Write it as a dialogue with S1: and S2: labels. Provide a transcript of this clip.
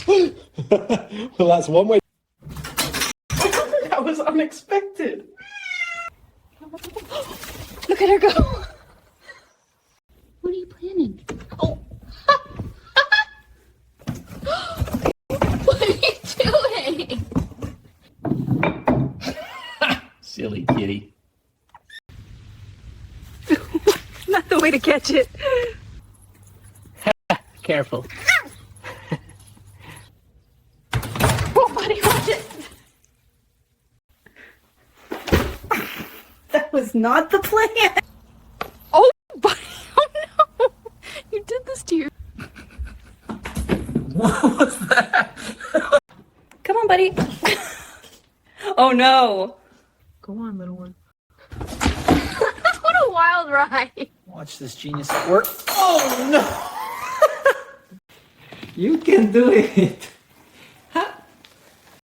S1: Well, that's one way. That was unexpected.
S2: Look at her go. What are you planning? Oh. What are you doing?
S1: Silly kitty.
S2: Not the way to catch it.
S1: Careful.
S2: Oh, buddy, watch it.
S3: That was not the plan.
S2: Oh, buddy. Oh, no. You did this to your...
S1: What was that?
S3: Come on, buddy. Oh, no.
S1: Go on, little one.
S2: What a wild ride.
S1: Watch this genius at work. Oh, no. You can do it.